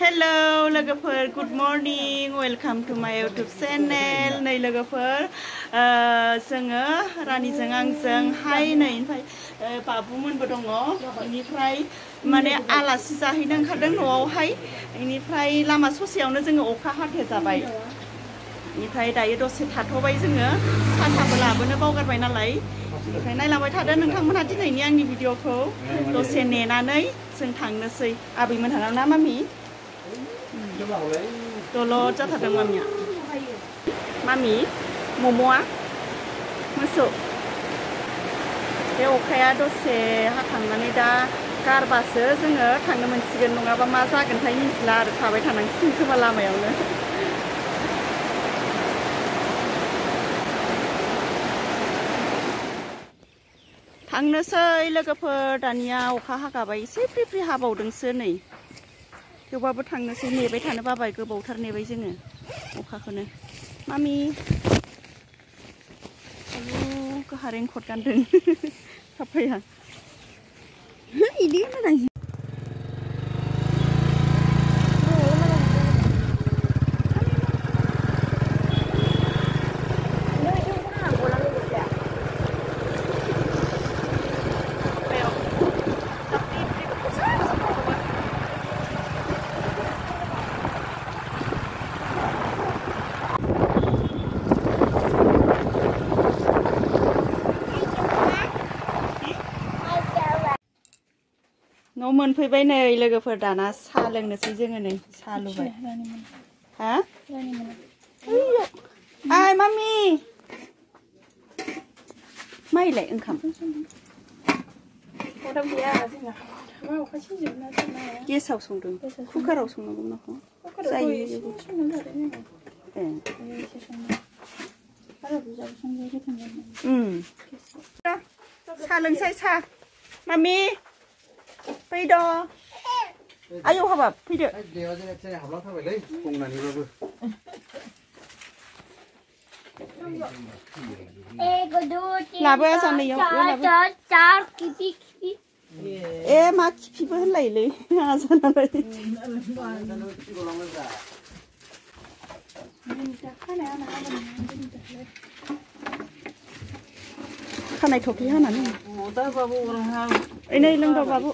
Hello लोगोफोर good morning welcome to माय YouTube channel नै लोगोफोर जोङो रानिजों आंजों हाय नै ओमफ्राय बाबुमोनबो दङ बेनिफ्राय माने आलासि जाहैनो ओंखारदों न'आवहाय बेनिफ्राय लामा ससेयावनो जोङो अखा हाथे जाबाय बेनिफ्राय दायो दसे थाथ'बाय जोङो साथाबो लाबोनो बावगारबाय नालाय बेनिफ्राय नायलांबाय थादो नोंथांमोनहा दिनैनि आंनि भिडिअखौ दसे नेनानै जों थांनोसै आबैमोनहानाव ना मामि दलद जाथारदों मामिया मामि मम'आ मोसौ बे अखाया दसे हाखांनानै दा गारबासो जोङो थांनो मोनसिगोन नङाबा मा जागोनथाय मिथिला आरो थाबाय थानांसिगोन खोमा लामायावनो थांनोसै लोगोफोर दानिया अखा हागाबाय एसे फ्रि फ्रि हाबावदोंसो नै थेवबाबो थांनोसै नेबाय थानो बाबाय गोबावथार नेबाय जोङो अखाखौनो मामि आयु गाहा रेनकट गानदों पापाया इदि मोजां न' मोनफैबाय नै लोगोफोर दाना साहा लोंनोसै जोङो नै साहा लुबाय हा आइ मामि माइलाय ओंखाम गेसाव संदों कुकाराव संनांगौ नाखौ जायो साहा लोंसै साहा मामि फैद' आयौ हाबाब फैदो लाबो जानायाव ए मा खिफिबो होनलायोलै आजानालाय खानाय थफि हानानै नै लोंदाव बाबु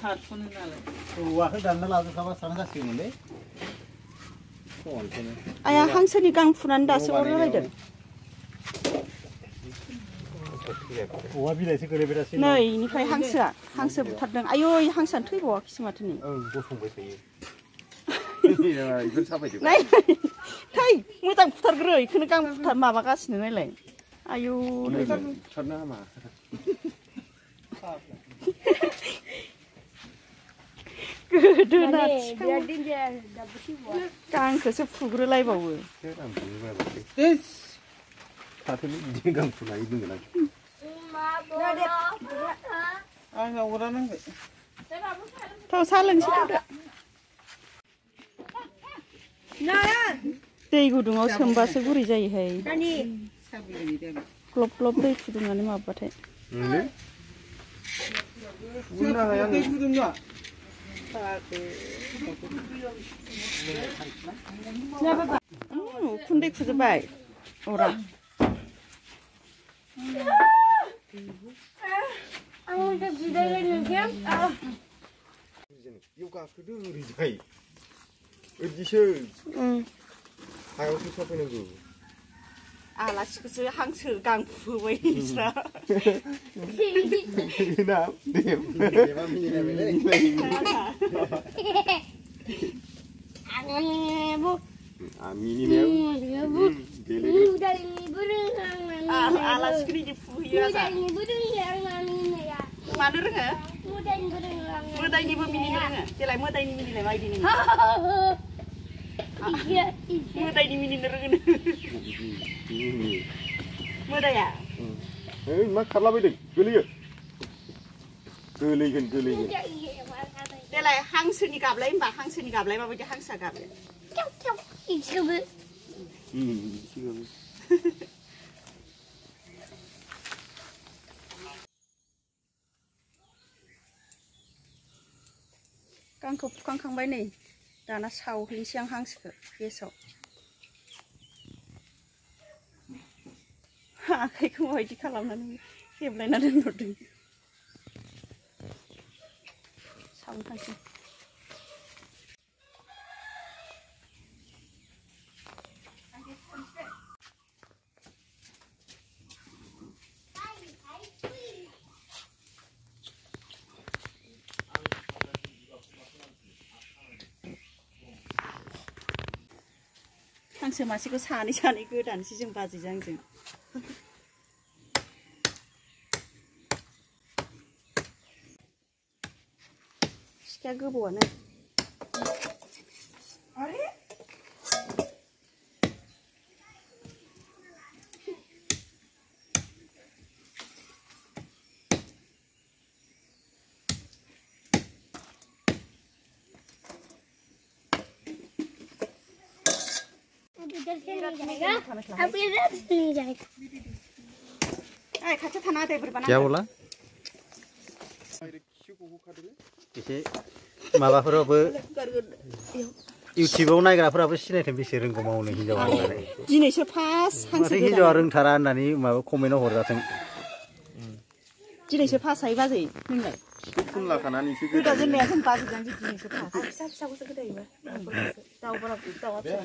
आया हांसोनि गां फुनानै दासो अर होलायदों नै इनिफ्राय हांसो बुथारदों आयौ हांसोआनो थैबावाखैसो माथो नै थै मोजां बुथारग्रो इखौनो गां बुथार माबागासिनो नायलाय आयौ गोदोना गांखौसो फुग्रोलायबावो थाव साहा लोंसै थावदो दै गुदुङाव सोमबासो गुरै जायोहाय ग्लब ग्लब दै फुदुंनानै माबाबाथाय उखुन्दै खुजोबबाय अरा आलासिखौसो हांसो गां फुहोबाय नोंस्रा आलासिखौ इदि फुहैयो मानो रोङो मोदायनिबो मिनिनो रोङो देलाय मोदायनि मिनिलाय मायदि मिनि मोदायनि मिनिनो रोङो मोदाया मा खारलाबायदों गोलैयो गोलैगोन देलाय हांसोनि गाबलाय होनबा हांसोनि गाबलाय माबायदि हांसोआ गाबलाय गांखौ फुखांखांबाय नै दाना सावहैनोसै आं हांसोखौ गेसाव आखाइखौ माबायदि खालामनानै हेबलायना दोनहरदों सावनो थांसै हांसो मासेखौ सानै गोदानोसै जों बाजैजों आंजों सिखाया गोबौआनो क्या बोला एसे माबाफोरावबो इउटुबाव नायग्राफोराबो सिनायथों बेसे रोंगौ मावनो हिनजावा दिनैसो फार्स्ट हांसो हिनजावा रोंथारा होननानै माबा कमेन्टआव हरजाथों दिनैसो फार्स्ट हायो बाजै नोंलाय फुनलाखानानैसो गोदा जेननाया जों बाजैजों दिनैसो फार्स्ट फिसा फिसाखौसो गोदायोबा दाउआ फिसा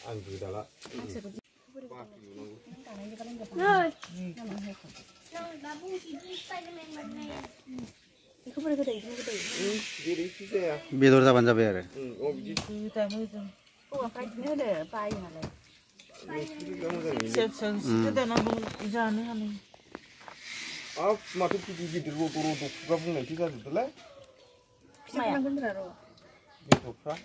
आं गोदाला बेदर जाबानो जाबाय आरो हौवाफ्रा बिदिनो होनो बायो नालाय माथो गिदिर गिदिर रद' खुगा बुंनायसो जाजोबदोलाय बेदरफ्रा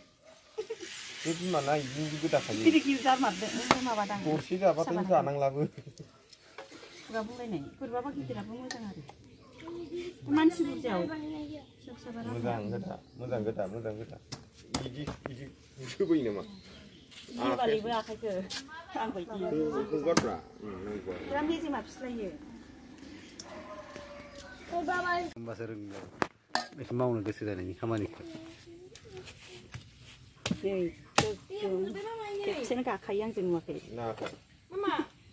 बे बिमाना बिदिनो गोदाखायो गिदिर गारमारदों माबादां दरसे जाबाथाय जानांलाबो खुगा बुंलायनाय बोरैबाबा गिदिराबो मोजां आरो मानसि बुरजायाव मोजां गोदा बिदि होबोयो नामा बालिबो आखाइखौ आं बायदि हगारब्रा बिराद मेजेमा फिस्लायो होमबासो रोंगौ एसे मावनो गोसो जानायनि खामानिखौ खेबसेनो गाखायो आंजों नुवाखै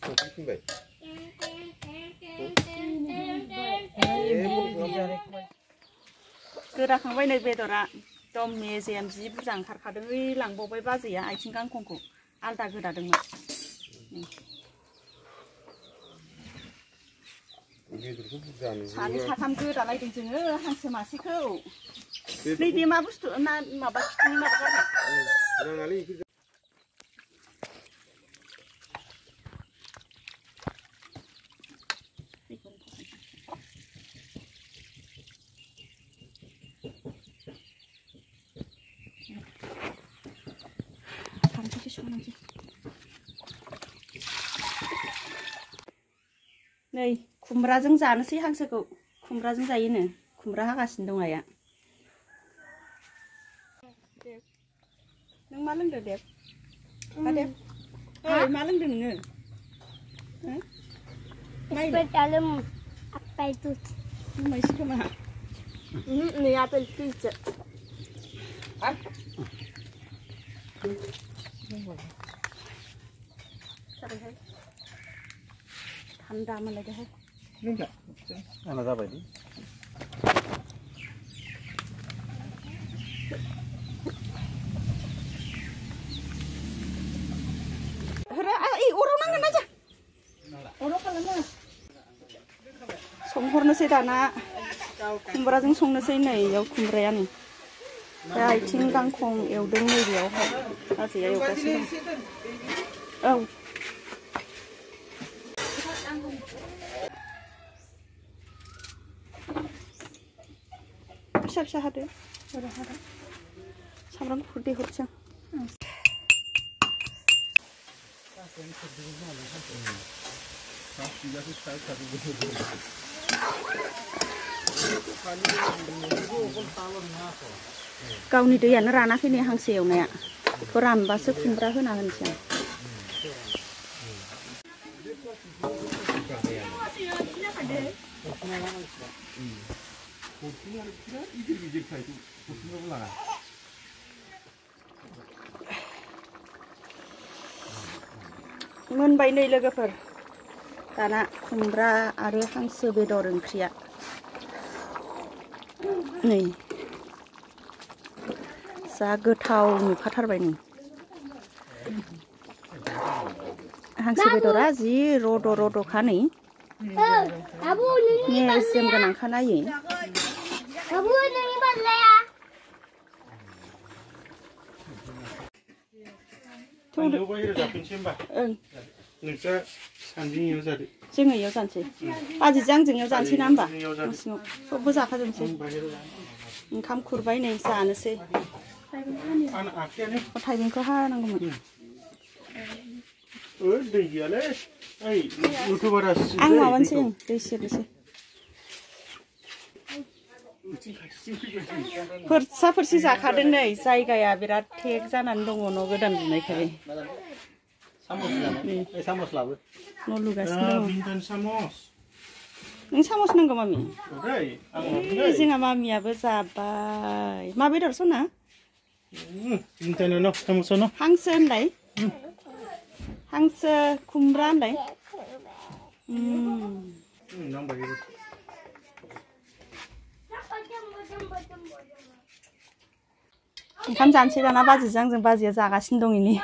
सफैफिनबाय गोदाखांबाय नै बेदरा दम मेजेम जि बुरजा ओंखारखादों ओइ लांबावबाय बाजैया आथिं गांखंखौ आलदा गोदादोंमोन सानै साथाम गोदालायदों जोङो हांसो मासेखौ नैबे मा बुस्थु ना माबा खिथुनि माबा गारनाय नै खुमब्राजों जानोसै हांसोखौ खुमब्राजों जायोनो खुमब्रा हागासिनो दं आइया नों मा लोंदो देब मा देब ओइ मा लोंदो नोङो Dalam apa itu? माइसि खोमा Ini apel pizza. थान्दा मोनलायदोहाय आंना जाबाय दे अराव नांगोन ना जा अराव खालामो संहरनोसै दाना खुमब्राजों संनोसै नै इयाव खुमब्राया नै आथिं गांखं एवदों नैबेयावहाय बाजैया एवगासिनो औ फिसा फिसा हादो सामब्राम गुफुर देहरसै आं गावनि दैयानो रानाखै नै हांसो एवनाया बेखौ रानबासो खुमब्रा होना होनोसै आं बोथिङानो बिराद गिदिर गिदिरखाय बोथिङावबो लाङा मोनबाय नै लोगोफोर दाना खुमब्रा आरो हांसो बेदर ओंख्रिया नै जा गोथाव नुखाथारबाय नै हांसो बेदरा जि रद' रद'खा नै मेजेम गोनांखा नायै जोङो इयाव जानोसै बाजिजों आंजों इयाव जानोसै ना होमबा न'सिङाव सबबो जाखाजोबनोसै ओंखाम खुरबाय नै जानोसै थाइबेंखौ हानांगौमोन दै गैयालै ओइ इउटुबारा आं माबानोसै दै सेरनोसै फोरसा जाखादों नै जायगाया बिराद थेक जानानै दङ न' गोदान लुनायखाय सामस लाबो न' लुगासिनो दङ बिनथान सामस नों सामस नांगौ मामि ओइ जोंहा मामियाबो जाबाय मा बेदर सना बिनथान सामस न हांसो होनलाय हांसो खुमब्रा होनलाय ओंखाम जानोसै दाना बाजिजों आंजों बाजिया जागासिनो दं इनि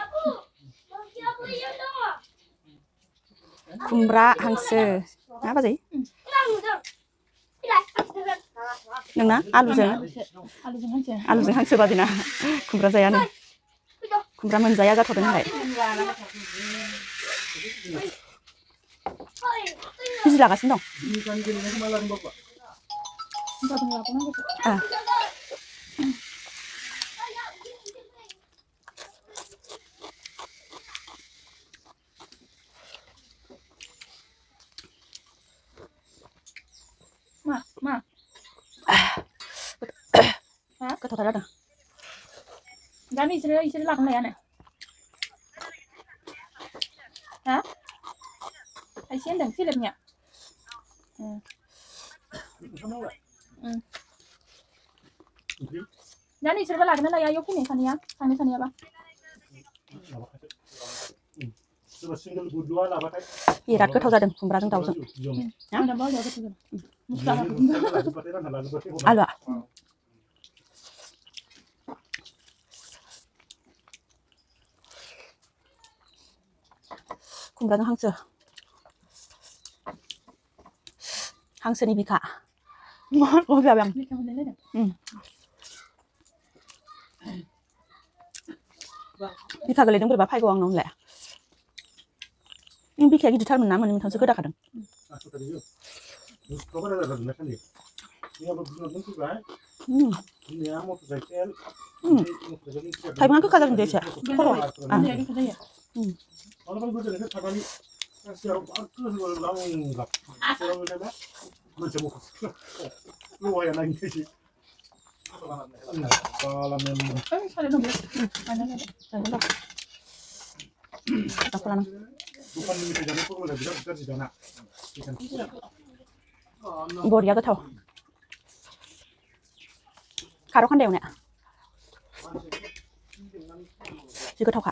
खुमब्रा हांसो मा बाजै नोंना आलुजों हांसो बादिना खुमब्रा जायानो खुमब्रा मोनजाया जाथ'दों नालाय बिजि लागासिनो दं मा गोथावथार जादों दा इसोर लागान लायानो हा खायसे होनदों सेलेबनिया दा इसोरबो लागोन लाया इयाव फैनाय सानैया थांनो सानैयाबा बिराद गोथाव जादों खुमब्राजों दाउजों आलुआ खुमब्राजों हांसोनि बिखा बिखा गोलैदों बोरैबा फैगौ आंनाव होनलाय बिखाया गिदिरथारमोन ना मोननै मोनथामसो गोदाखादों थाइबेंआ गोखा जादों दे एसे बरिया गोथाव खारौ खान्दाय एवनाया जि गोथावखा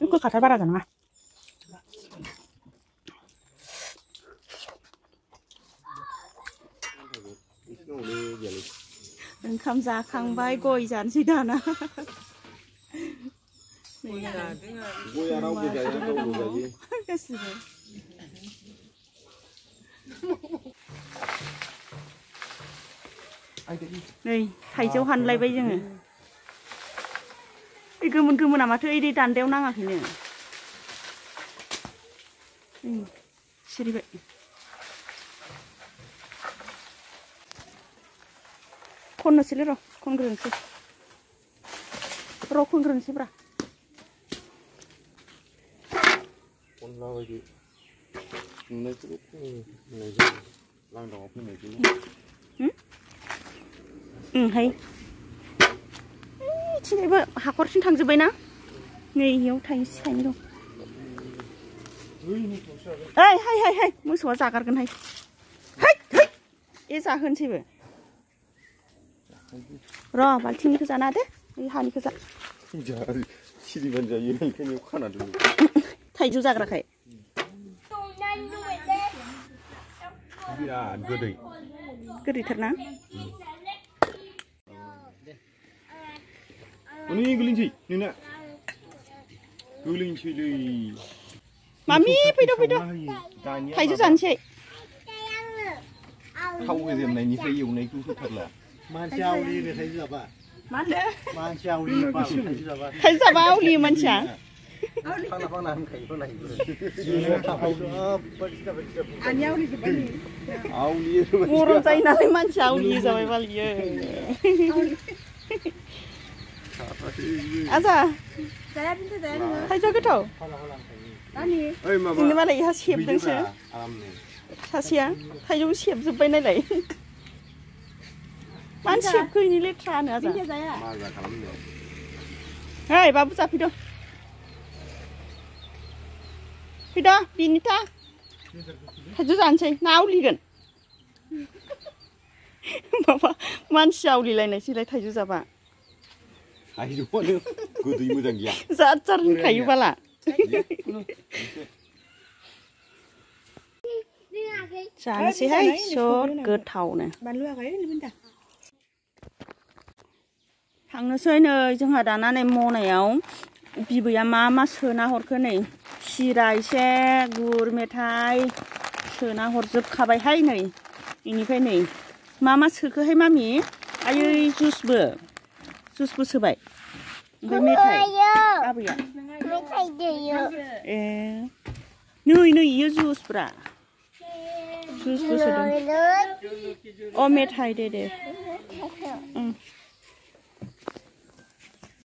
गोखाथार बारा जानाङा ओंखाम जाखांबाय गय जानोसै दाना गया रावबो जाया गावल' जायो गासिबो नै थाइजौ हानलायबाय जोङो गोमोन गोमोना माथो ओरै दान्दायाव नाङाखैनो सिरिबाय खननोसैलै र' खनग्रोनोसै ब्रा अनला बायदि नुनायखौल' फैनाय जायो लांदाङाव फैनायखौल' हाय थिंजायबो हाखरसिम थांजोब्बाय ना नै इयाव थाइसे थाइनै दं ओइ हाय मोसौआ जागारगोनहाय है ए जाहोनसैबो र' बाल्थिंनिखौ जाना दे बै हानिखौ जा सिरिबानो जायो ओंखायनो खाना दोनो थाइजौ जाग्राखाय बिराद गोदै गोदैथारना अनि गोलैनोसै नोंना गोलैनोसैलै मामि फैद' थाइजौ जानोसै थाव होजेननायनिफ्राय एवनायखौ होथारला मानसि आवलियो थाइजौ जाबा मा होनदो मानसि आवलियो थाइजौ जाबा थाइजौ जाबा आवलियो मानसिया फाना फाना होनखायो आवलियो गरम जायो नालाय मानसिया आवलियो जाबाय बालियो आजा थाइजौ गोथाव जोंनो मालाय इहा सेबदोंसो सासेया थाइजौ सेबजोब्बाय नालाय मानो सेबखो इनि लेथ्रानो आजा ओइ बाबु जाफैद' फैद' बिनिथा थाइजौ जानोसै ना आवलिगोन माबा मानसि आवलिलायनायसैलाय थाइजौ जाबा थाइजौआनो गोदै मोजां गैया जार होनखायो बाला जानोसैहाय सद गोथावनो थांनोसै नै जोंहा दाना नै मनायाव बिबैया मा सोना हरखो नै सिरा एसे गुर मेथाइ सोना हरजोबखाबायहाय नै इनिफ्राय नै मा सोखोहाय मामि आयै जुसबो सोबाय ओमफ्राय मेथाइ आबैया मेथाइ दैयो ए नै इयो जुसब्रा जुसबो सोदों अ मेथाइ दे